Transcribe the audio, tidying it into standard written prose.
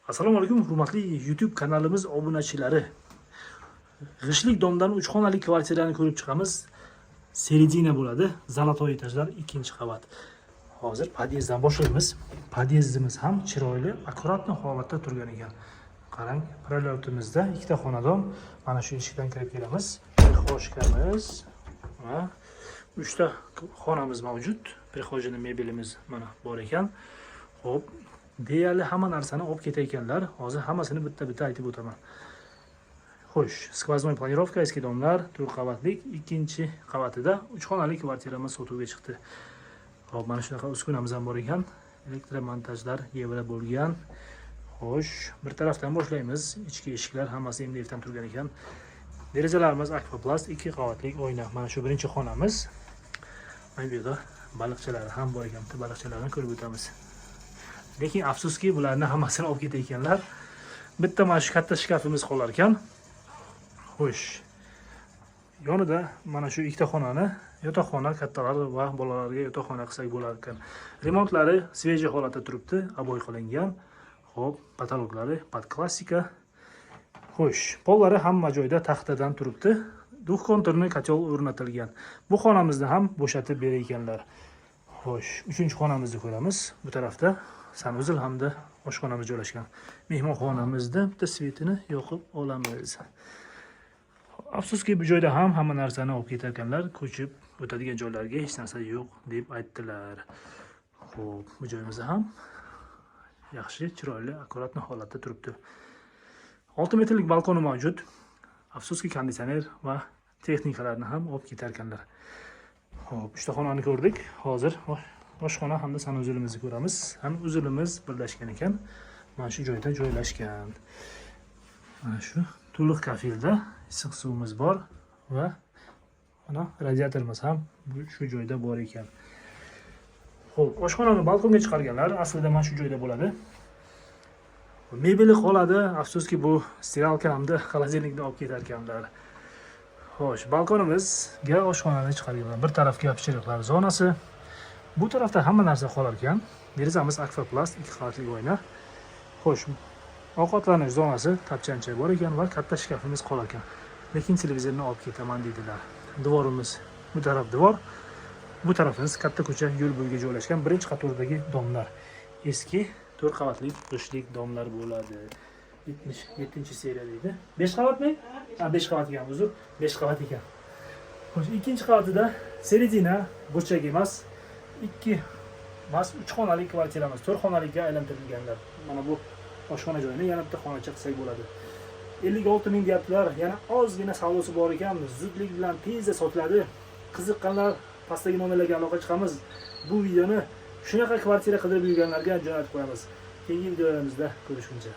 Assalomu alaykum hurmatli YouTube kanalimiz obunachilari. G'ishlik domdan 3 xonali kvartirani ko'rib chiqamiz. Seredina bo'ladi. Zolotoy etajlar 2-qavat. Hozir podyezddan boshlaymiz. Podyezdimiz ham chiroyli, akkuratli holatda turgan ekan. Qarang, prolyotimizda 2 ta xonadon. Mana shu eshikdan kirib kelamiz. Prixoshkamiz va 3 ta xonamiz mavjud. Prixojani mebelimiz mana bor ekan. Xo'p, deyarli hamma narsani olib ketayotganlar. Hozir hammasini bitta-bitta aytib o'taman. Xo'sh, skvoznoy planirovka eski domlar, 4 qavatlik, 2-qavatida 3 xonali kvartiramiz sotuvga chiqdi. Xo'p, mana shunaqa uskunamiz ham bor ekan. Elektromontajlar yevra bo'lgan. Xo'sh, bir tarafdan boshlaymiz. Ichki eshiklar hammasi MDFdan turgan ekan. Derazalarimiz akvaplast, 2 qavatlik oyna. Mana shu birinchi xonamiz. Mana bu yerda baliqchalar ham bor ekan. Baliqchalarni ko'rib o'tamiz. Lekin afsuski bularni hammasini olib ketayotganlar. Bitta mana shu katta shkafimiz qolar ekan. Xo'sh. Yonida mana shu 2 ta xonani, yotoqxona kattalar va bolalarga yotoqxona qilsak bo'lar ekan. Remontlari sveji holatda turibdi, aboy qilingan. Xo'p, patologlari pod klassika. Xo'sh, pollari hamma joyda taxtadan turibdi. Duxkonturni kotel o'rnatilgan. Bu xonamizni ham bo'shatib berayotganlar. Xo'sh, 3-xonamizni ko'ramiz. Bu tarafda sanuzil hamda oshxonamiz joylashgan. Mehmonxonamizda bitta svetini yoqib olamiz. Afsuski bu joyda ham hamma narsani olib ketayotganlar, ko'chib o'tadigan joylarga hech narsa yo'q deb aytdilar. Xo'p, bu joyimiz ham yaxshi, chiroyli, akkuratli holatda turibdi. 6 metrlik balkoni mavjud. Afsuski konditsioner va texnikalarni ham olib ketarkanlar. Xo'p, 3 ta xonani ko'rdik. Hozir oshxona hamda sanuzilimizni ko'ramiz. Ham uzilimiz birlashgan ekan. Mana shu joyda joylashgan. Mana shu to'liq kafilda issiq suvimiz bor va mana radiatorimiz ham shu joyda bor ekan. Xo'p, oshxonani balkonga chiqarganlar aslida mana shu joyda bo'ladi. Mebeli qoladi. Afsuski bu stiralka hamda xolodilnikni olib ketar ekanlar. Xo'sh, balkonimizga oshxonani chiqarganlar. Bir tarafga pishiriqlar zonasi. Bu tarafda hamma narsa qolar ekan. Derazamiz akvaplast, 2 qavatli oyna. Xo'sh, ovqatlanish zonasi, tapchancha bor ekan va katta shkafimiz qolar ekan. Lekin televizorni olib ketaman dedilar. Devorimiz bu taraf devor. Bu tarafimiz katta ko'cha yo'l bo'yiga joylashgan 1-qatordagi domlar. Eski 4 qavatli g'ishlik domlar bo'ladi. 77-seriya deydi. 5 qavatmi? Ha, 5 qavat ekan, uzr. 5 qavat ekan. Xo'sh, 2-qavatida seredina, burchak emas. 3 xonali kvartiramiz 4 xonalikka aylantirilganlar. Mana bu oshxona joyini yana bitta xonacha qilsak bo'ladi. 56 ming deyaptilar. Yana ozgina savdosi bor ekan. Zudlik bilan tezda sotiladi. Qiziqqanlar pastdagi nomerlarga aloqa chiqamiz. Bu videoni shunaqa kvartira qidirib yurganlarga jo'natib qo'yamiz. Keyingi videolarimizda ko'rishguncha.